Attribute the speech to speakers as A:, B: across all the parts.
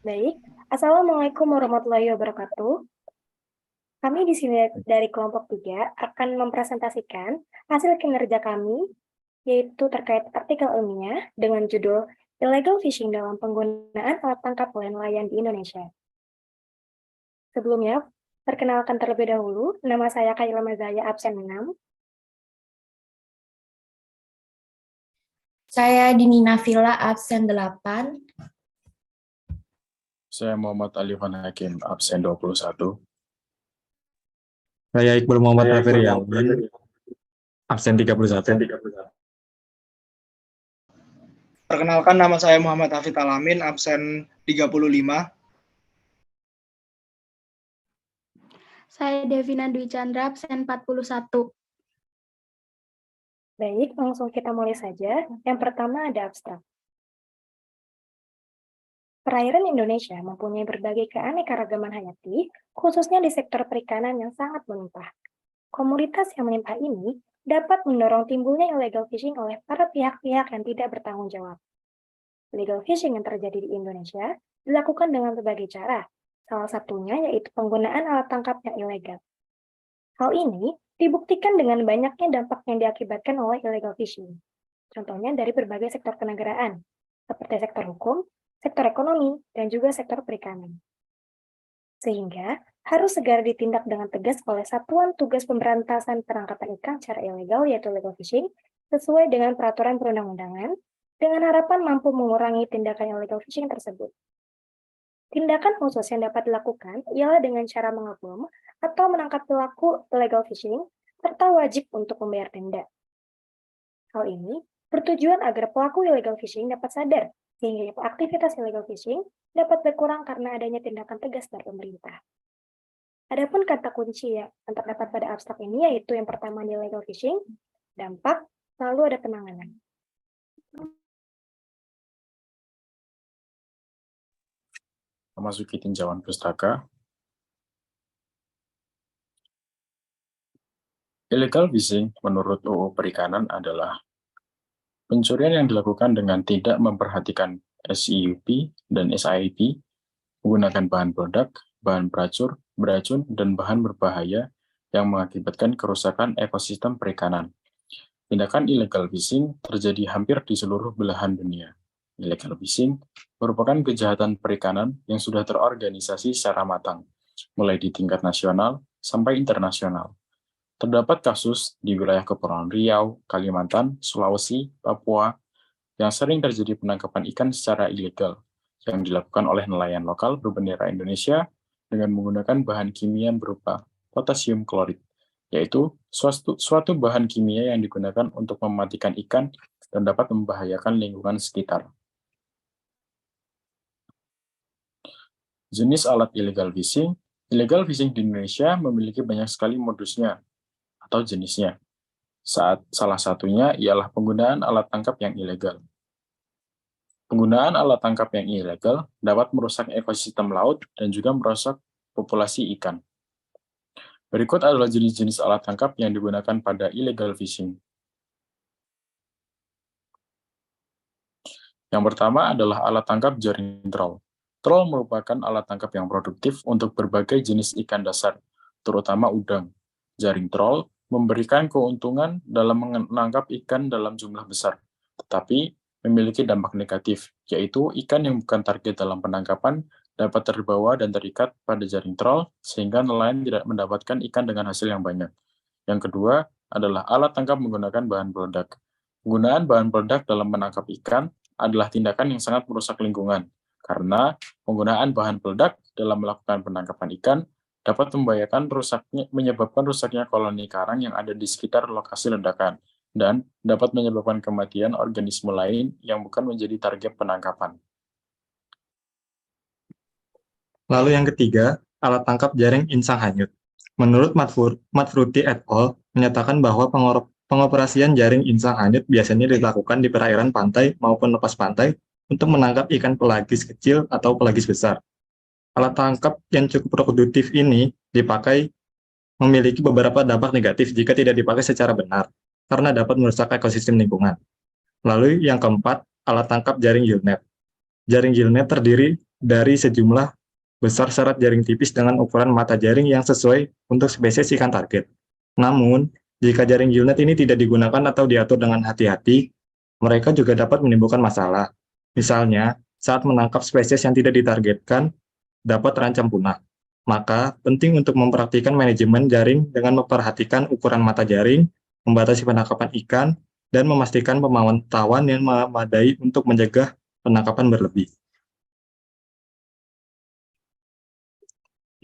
A: Baik, Assalamualaikum warahmatullahi wabarakatuh. Kami di sini dari kelompok 3 akan mempresentasikan hasil kinerja kami, yaitu terkait artikel ilmiah dengan judul Illegal Fishing dalam penggunaan alat tangkap oleh nelayan di Indonesia. Sebelumnya, perkenalkan terlebih dahulu, nama saya Kaila Mazaya, absen 6.
B: Saya Dini Nafila, absen 8.
C: Saya Muhammad Alifan Hakim, absen 21.
D: Saya Iqbal Muhammad Rafiriawan, absen 31.
E: Perkenalkan, nama saya Muhammad Hafid Alamin, absen 35.
F: Saya Devina Dwi Chandra, absen 41.
A: Baik, langsung kita mulai saja. Yang pertama ada abstrak. Perairan Indonesia mempunyai berbagai keanekaragaman hayati, khususnya di sektor perikanan yang sangat melimpah. Komoditas yang melimpah ini dapat mendorong timbulnya illegal fishing oleh para pihak-pihak yang tidak bertanggung jawab. Illegal fishing yang terjadi di Indonesia dilakukan dengan berbagai cara, salah satunya yaitu penggunaan alat tangkap yang ilegal. Hal ini dibuktikan dengan banyaknya dampak yang diakibatkan oleh illegal fishing. Contohnya dari berbagai sektor kenegaraan, seperti sektor hukum, sektor ekonomi, dan juga sektor perikanan. Sehingga harus segera ditindak dengan tegas oleh Satuan Tugas Pemberantasan Penangkapan Ikan secara ilegal, yaitu illegal fishing, sesuai dengan peraturan perundang-undangan, dengan harapan mampu mengurangi tindakan illegal fishing tersebut. Tindakan khusus yang dapat dilakukan ialah dengan cara mengepung atau menangkap pelaku illegal fishing, serta wajib untuk membayar denda. Hal ini bertujuan agar pelaku illegal fishing dapat sadar, sehingga aktivitas illegal fishing dapat berkurang karena adanya tindakan tegas dari pemerintah. Adapun kata kunci yang terdapat pada abstrak ini yaitu yang pertama di illegal fishing, dampak, lalu ada penanganan.
C: Memasuki tinjauan pustaka. Illegal fishing menurut UU Perikanan adalah pencurian yang dilakukan dengan tidak memperhatikan SIUP dan SIP, menggunakan bahan peledak, bahan beracun, dan bahan berbahaya yang mengakibatkan kerusakan ekosistem perikanan. Tindakan illegal fishing terjadi hampir di seluruh belahan dunia. Illegal fishing merupakan kejahatan perikanan yang sudah terorganisasi secara matang, mulai di tingkat nasional sampai internasional. Terdapat kasus di wilayah Kepulauan Riau, Kalimantan, Sulawesi, Papua, yang sering terjadi penangkapan ikan secara ilegal, yang dilakukan oleh nelayan lokal berbendera Indonesia dengan menggunakan bahan kimia berupa potasium klorid, yaitu suatu bahan kimia yang digunakan untuk mematikan ikan dan dapat membahayakan lingkungan sekitar. Jenis alat illegal fishing di Indonesia memiliki banyak sekali modusnya atau jenisnya. Salah satunya ialah penggunaan alat tangkap yang ilegal. Penggunaan alat tangkap yang ilegal dapat merusak ekosistem laut dan juga merusak populasi ikan. Berikut adalah jenis-jenis alat tangkap yang digunakan pada illegal fishing. Yang pertama adalah alat tangkap jaring troll. Troll merupakan alat tangkap yang produktif untuk berbagai jenis ikan dasar, terutama udang. Jaring troll memberikan keuntungan dalam menangkap ikan dalam jumlah besar, tetapi memiliki dampak negatif, yaitu ikan yang bukan target dalam penangkapan dapat terbawa dan terikat pada jaring troll, sehingga nelayan tidak mendapatkan ikan dengan hasil yang banyak. Yang kedua adalah alat tangkap menggunakan bahan peledak. Penggunaan bahan peledak dalam menangkap ikan adalah tindakan yang sangat merusak lingkungan, karena penggunaan bahan peledak dalam melakukan penangkapan ikan dapat menyebabkan rusaknya koloni karang yang ada di sekitar lokasi ledakan, dan dapat menyebabkan kematian organisme lain yang bukan menjadi target penangkapan.
D: Lalu yang ketiga, alat tangkap jaring insang hanyut. Menurut Matfruti et al. Menyatakan bahwa pengoperasian jaring insang hanyut biasanya dilakukan di perairan pantai maupun lepas pantai untuk menangkap ikan pelagis kecil atau pelagis besar. Alat tangkap yang cukup produktif ini memiliki beberapa dampak negatif jika tidak dipakai secara benar, karena dapat merusak ekosistem lingkungan. Lalu yang keempat, alat tangkap jaring gillnet. Jaring gillnet terdiri dari sejumlah besar serat jaring tipis dengan ukuran mata jaring yang sesuai untuk spesies ikan target. Namun, jika jaring gillnet ini tidak digunakan atau diatur dengan hati-hati, mereka juga dapat menimbulkan masalah. Misalnya, saat menangkap spesies yang tidak ditargetkan, dapat terancam punah. Maka, penting untuk mempraktikkan manajemen jaring dengan memperhatikan ukuran mata jaring, membatasi penangkapan ikan, dan memastikan pemantauan yang memadai untuk mencegah penangkapan berlebih.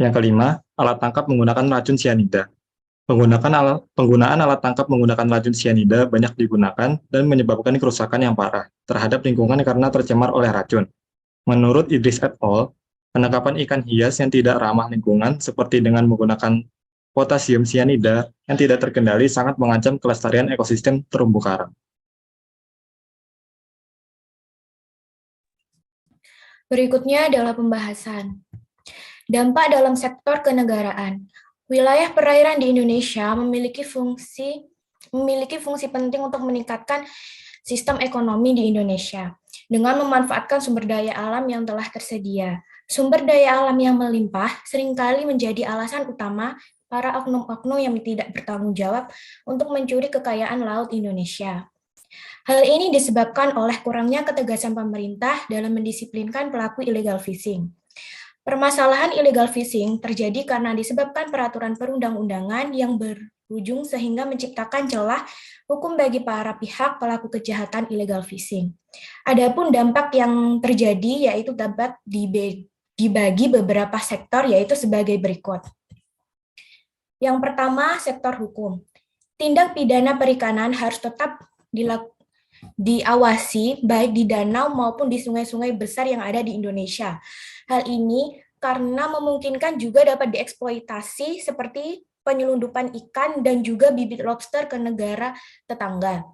D: Yang kelima, alat tangkap menggunakan racun cyanida. Penggunaan alat tangkap menggunakan racun cyanida banyak digunakan dan menyebabkan kerusakan yang parah terhadap lingkungan karena tercemar oleh racun. Menurut Idris et al., penangkapan ikan hias yang tidak ramah lingkungan seperti dengan menggunakan potasium cyanida yang tidak terkendali sangat mengancam kelestarian ekosistem terumbu karang.
B: Berikutnya adalah pembahasan. Dampak dalam sektor kenegaraan. Wilayah perairan di Indonesia memiliki fungsi penting untuk meningkatkan sistem ekonomi di Indonesia dengan memanfaatkan sumber daya alam yang telah tersedia. Sumber daya alam yang melimpah seringkali menjadi alasan utama para oknum-oknum yang tidak bertanggung jawab untuk mencuri kekayaan laut Indonesia. Hal ini disebabkan oleh kurangnya ketegasan pemerintah dalam mendisiplinkan pelaku illegal fishing. Permasalahan illegal fishing terjadi karena disebabkan peraturan perundang-undangan yang berujung sehingga menciptakan celah hukum bagi para pihak pelaku kejahatan illegal fishing. Adapun dampak yang terjadi yaitu dapat dibagi beberapa sektor yaitu sebagai berikut. Yang pertama, sektor hukum. Tindak pidana perikanan harus tetap diawasi baik di danau maupun di sungai-sungai besar yang ada di Indonesia. Hal ini karena memungkinkan juga dapat dieksploitasi seperti penyelundupan ikan dan juga bibit lobster ke negara tetangga.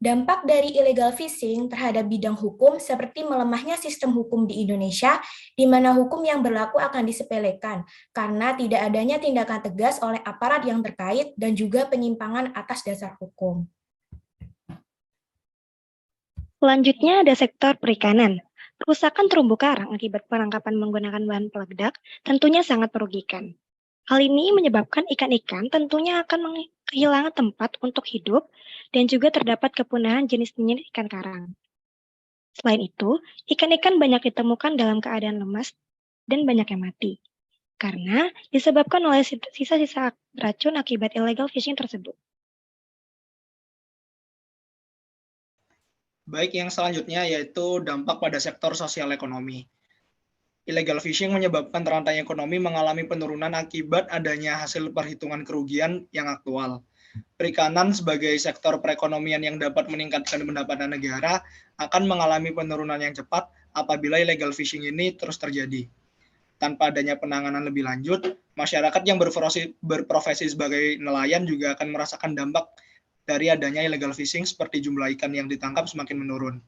B: Dampak dari illegal fishing terhadap bidang hukum seperti melemahnya sistem hukum di Indonesia, di mana hukum yang berlaku akan disepelekan karena tidak adanya tindakan tegas oleh aparat yang terkait dan juga penyimpangan atas dasar hukum.
A: Selanjutnya ada sektor perikanan. Kerusakan terumbu karang akibat penangkapan menggunakan bahan peledak tentunya sangat merugikan. Hal ini menyebabkan ikan-ikan tentunya akan kehilangan tempat untuk hidup dan juga terdapat kepunahan jenis-jenis ikan karang. Selain itu, ikan-ikan banyak ditemukan dalam keadaan lemas dan banyak yang mati, karena disebabkan oleh sisa-sisa racun akibat illegal fishing tersebut.
E: Baik, yang selanjutnya yaitu dampak pada sektor sosial ekonomi. Illegal fishing menyebabkan rantai ekonomi mengalami penurunan akibat adanya hasil perhitungan kerugian yang aktual. Perikanan sebagai sektor perekonomian yang dapat meningkatkan pendapatan negara akan mengalami penurunan yang cepat apabila illegal fishing ini terus terjadi. Tanpa adanya penanganan lebih lanjut, masyarakat yang berprofesi sebagai nelayan juga akan merasakan dampak dari adanya illegal fishing seperti jumlah ikan yang ditangkap semakin menurun.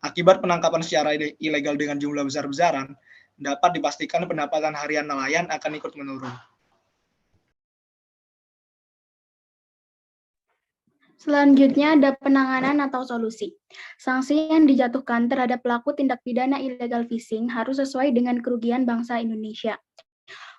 E: Akibat penangkapan secara ilegal dengan jumlah besar-besaran, dapat dipastikan pendapatan harian nelayan akan ikut menurun.
F: Selanjutnya ada penanganan atau solusi. Sanksi yang dijatuhkan terhadap pelaku tindak pidana illegal fishing harus sesuai dengan kerugian bangsa Indonesia.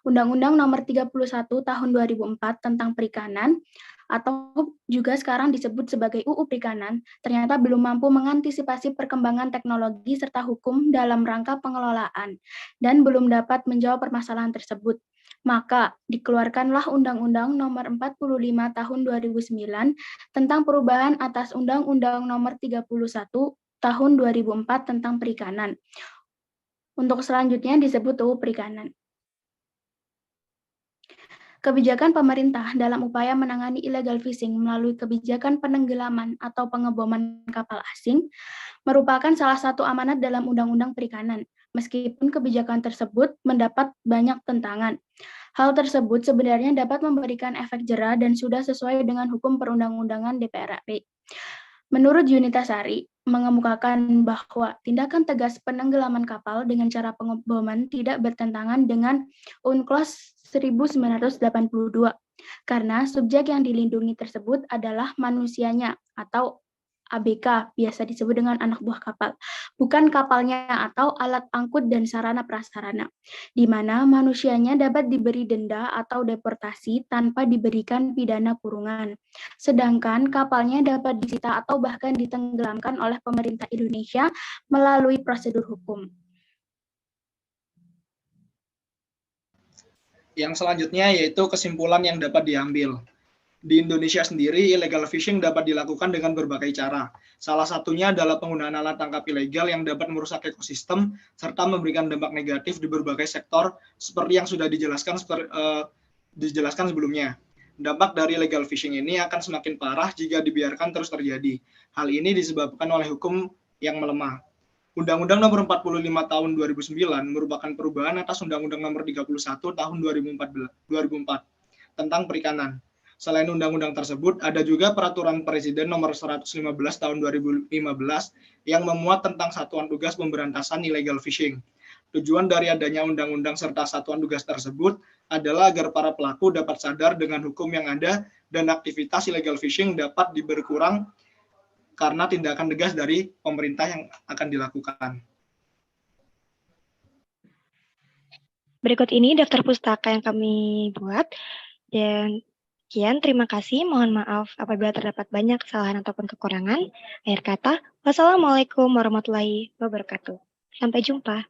F: Undang-Undang Nomor 31 Tahun 2004 tentang Perikanan atau juga sekarang disebut sebagai UU Perikanan, ternyata belum mampu mengantisipasi perkembangan teknologi serta hukum dalam rangka pengelolaan dan belum dapat menjawab permasalahan tersebut. Maka dikeluarkanlah Undang-Undang Nomor 45 Tahun 2009 tentang perubahan atas Undang-Undang Nomor 31 Tahun 2004 tentang Perikanan. Untuk selanjutnya disebut UU Perikanan. Kebijakan pemerintah dalam upaya menangani illegal fishing melalui kebijakan penenggelaman atau pengeboman kapal asing merupakan salah satu amanat dalam Undang-Undang Perikanan, meskipun kebijakan tersebut mendapat banyak tentangan. Hal tersebut sebenarnya dapat memberikan efek jera dan sudah sesuai dengan hukum perundang-undangan DPR RI. Menurut Yunita Sari, mengemukakan bahwa tindakan tegas penenggelaman kapal dengan cara pengeboman tidak bertentangan dengan UNCLOS 1982, karena subjek yang dilindungi tersebut adalah manusianya atau ABK, biasa disebut dengan anak buah kapal, bukan kapalnya atau alat angkut dan sarana prasarana, di mana manusianya dapat diberi denda atau deportasi tanpa diberikan pidana kurungan. Sedangkan kapalnya dapat disita atau bahkan ditenggelamkan oleh pemerintah Indonesia melalui prosedur hukum.
E: Yang selanjutnya yaitu kesimpulan yang dapat diambil. Di Indonesia sendiri, illegal fishing dapat dilakukan dengan berbagai cara. Salah satunya adalah penggunaan alat tangkap ilegal yang dapat merusak ekosistem serta memberikan dampak negatif di berbagai sektor seperti yang sudah dijelaskan sebelumnya. Dampak dari illegal fishing ini akan semakin parah jika dibiarkan terus terjadi. Hal ini disebabkan oleh hukum yang melemah. Undang-Undang Nomor 45 Tahun 2009 merupakan perubahan atas Undang-Undang Nomor 31 Tahun 2004 tentang perikanan. Selain undang-undang tersebut, ada juga Peraturan Presiden Nomor 115 Tahun 2015 yang memuat tentang Satuan Tugas Pemberantasan Illegal Fishing. Tujuan dari adanya undang-undang serta satuan tugas tersebut adalah agar para pelaku dapat sadar dengan hukum yang ada dan aktivitas illegal fishing dapat berkurang karena tindakan tegas dari pemerintah yang akan dilakukan.
G: Berikut ini daftar pustaka yang kami buat, dan sekian, terima kasih. Mohon maaf apabila terdapat banyak kesalahan ataupun kekurangan. Akhir kata, wassalamualaikum warahmatullahi wabarakatuh. Sampai jumpa.